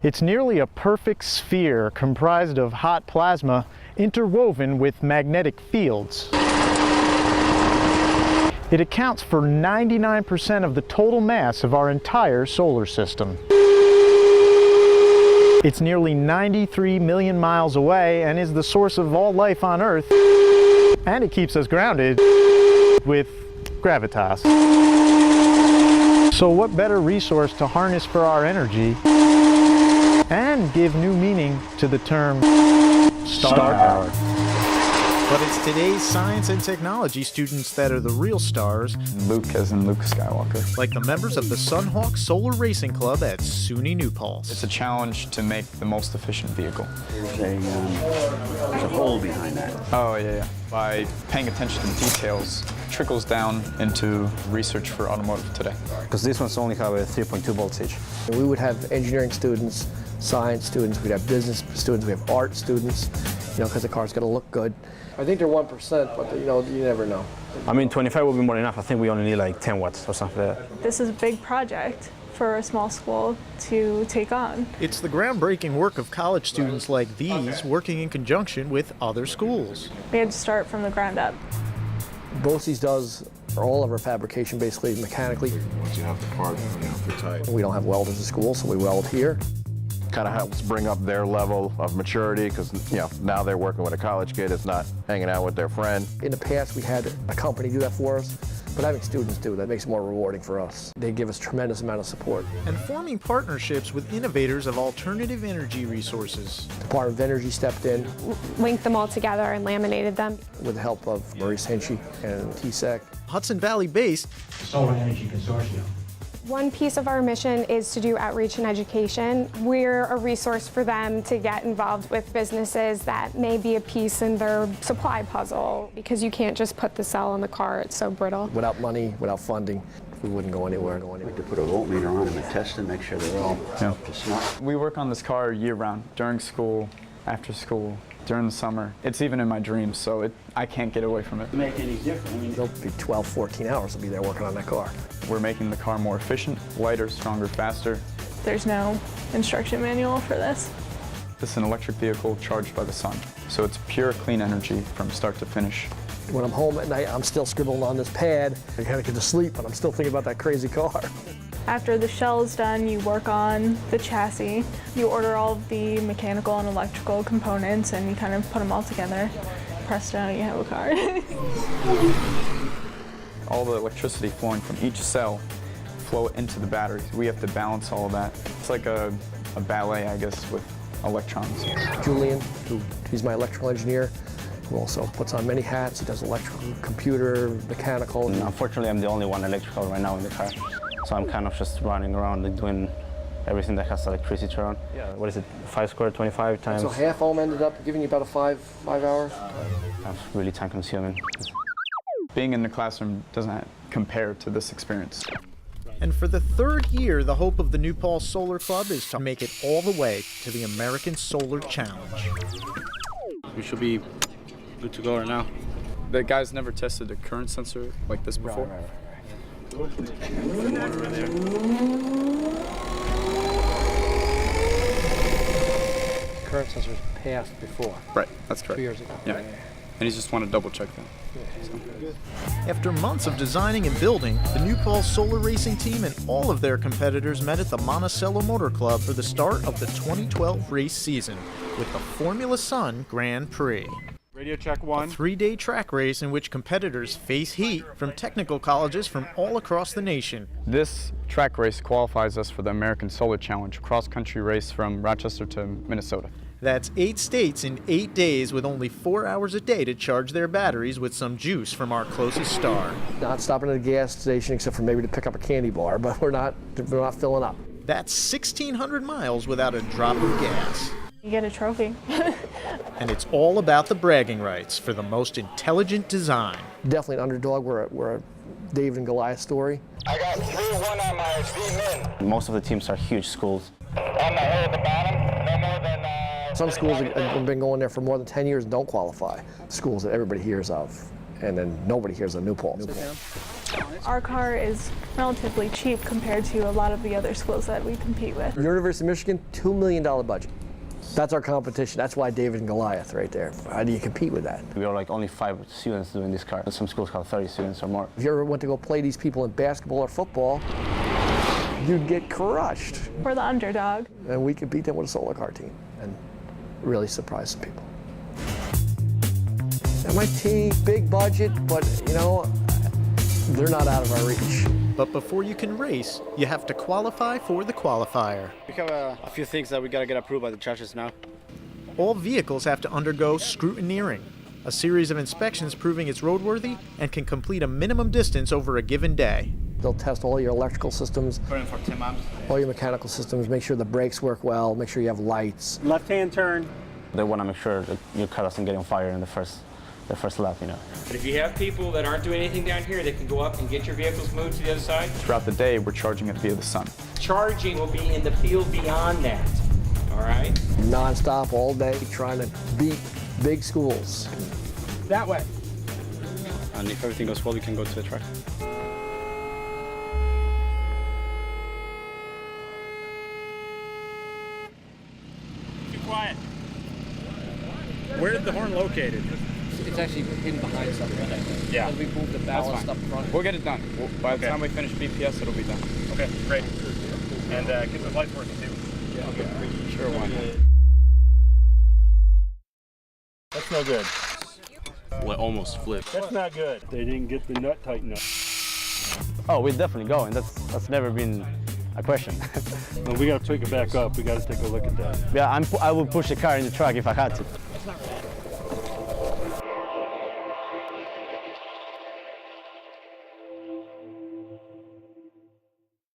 It's nearly a perfect sphere comprised of hot plasma interwoven with magnetic fields. It accounts for 99% of the total mass of our entire solar system. It's nearly 93 million miles away and is the source of all life on Earth. And it keeps us grounded with gravitas. So what better resource to harness for our energy and give new meaning to the term star power. But it's today's science and technology students that are the real stars. Luke as in Luke Skywalker. Like the members of the Sunhawk Solar Racing Club at SUNY New Paltz. It's a challenge to make the most efficient vehicle. There's a hole behind that. Oh, yeah. By paying attention to details, trickles down into research for automotive today. Because these ones only have a 3.2 voltage. We would have engineering students, science students, we'd have business students, we have art students, because the car's going to look good. I think they're 1%, but you never know. I mean, 25 will be more than enough. I think we only need like 10 watts or something like that. This is a big project for a small school to take on. It's the groundbreaking work of college students like these working in conjunction with other schools. We had to start from the ground up. BOCES does all of our fabrication basically mechanically. Once you have the part, they're tight. We don't have welders at school, so we weld here. Kind of helps bring up their level of maturity because now they're working with a college kid that's not hanging out with their friend. In the past we had a company do that for us, but having students do that makes it more rewarding for us. They give us a tremendous amount of support. And forming partnerships with innovators of alternative energy resources. The Department of Energy stepped in. Linked them all together and laminated them. With the help of Maurice Hinchy and TSEC. Hudson Valley-based Solar Energy Consortium. One piece of our mission is to do outreach and education. We're a resource for them to get involved with businesses that may be a piece in their supply puzzle, because you can't just put the cell in the car, it's so brittle. Without money, without funding, we wouldn't go anywhere. We had to put a voltmeter on them and test them, make sure they're all up to snuff. We work on this car year-round, during school, after school, during the summer. It's even in my dreams, so I can't get away from it. Make any difference? They'll be 12, 14 hours to be there working on that car. We're making the car more efficient, lighter, stronger, faster. There's no instruction manual for this. This is an electric vehicle charged by the sun, so it's pure, clean energy from start to finish. When I'm home at night, I'm still scribbling on this pad. I gotta get to sleep, but I'm still thinking about that crazy car. After the shell is done, you work on the chassis. You order all of the mechanical and electrical components and you kind of put them all together. Presto, you have a car. All the electricity flowing from each cell flow into the batteries. We have to balance all of that. It's like a ballet, I guess, with electrons. Julian, he's my electrical engineer, who also puts on many hats. He does electrical, computer, mechanical. And unfortunately, I'm the only one electrical right now in the car. So I'm kind of just running around and doing everything that has electricity around. Yeah, what is it, 5 squared, 25 times? So half ohm ended up giving you about a 5 hours? That's really time consuming. Being in the classroom doesn't compare to this experience. And for the third year, the hope of the New Paltz Solar Club is to make it all the way to the American Solar Challenge. We should be good to go right now. The guys never tested a current sensor like this before. Right. Current sensors passed before. Right, that's correct. 2 years ago. Yeah. And he just wanted to double check that. After months of designing and building, the New Paltz Solar Racing team and all of their competitors met at the Monticello Motor Club for the start of the 2012 race season with the Formula Sun Grand Prix. Radio check 1. A 3-day track race in which competitors face heat from technical colleges from all across the nation. This track race qualifies us for the American Solar Challenge, cross-country race from Rochester to Minnesota. That's 8 states in 8 days with only 4 hours a day to charge their batteries with some juice from our closest star. Not stopping at a gas station except for maybe to pick up a candy bar, but we're not filling up. That's 1,600 miles without a drop of gas. You get a trophy. And it's all about the bragging rights for the most intelligent design. Definitely an underdog. We're a David and Goliath story. I got 3-1 on my V-min. Most of the teams are huge schools. On the hill at the bottom, no more than... Some schools have been going there for more than 10 years and don't qualify. Schools that everybody hears of, and then nobody hears of New Paltz. Our car is relatively cheap compared to a lot of the other schools that we compete with. University of Michigan, $2 million budget. That's our competition. That's why David and Goliath right there. How do you compete with that? We are like only 5 students doing this car. Some schools have 30 students or more. If you ever went to go play these people in basketball or football, you'd get crushed. We're the underdog. And we could beat them with a solar car team and really surprise some people. MIT, big budget, but you know, they're not out of our reach. But before you can race, you have to qualify for the qualifier. We have a few things that we gotta get approved by the judges now. All vehicles have to undergo scrutineering, a series of inspections proving it's roadworthy and can complete a minimum distance over a given day. They'll test all your electrical systems, Burning for 10 miles. all your mechanical systems, make sure the brakes work well, make sure you have lights. Left-hand turn. They want to make sure that your car doesn't get on fire in the first lap, you know. But if you have people that aren't doing anything down here, they can go up and get your vehicles moved to the other side. Throughout the day, we're charging it via the sun. Charging will be in the field beyond that, all right? Non-stop all day trying to beat big schools. That way. And if everything goes well, we can go to the track. Be quiet. Where is the horn located? It's actually hidden behind something, right? Yeah. As we move the ballast up front. We'll get it done. By the time we finish BPS, it'll be done. Okay, great. And get the lights working too. Yeah, okay. Sure, why not? That's no good. Almost flipped. That's not good. They didn't get the nut tightened up. Oh, we're definitely going. That's never been a question. Well, we got to take it back up. We got to take a look at that. Yeah, I would push the car in the track if I had to.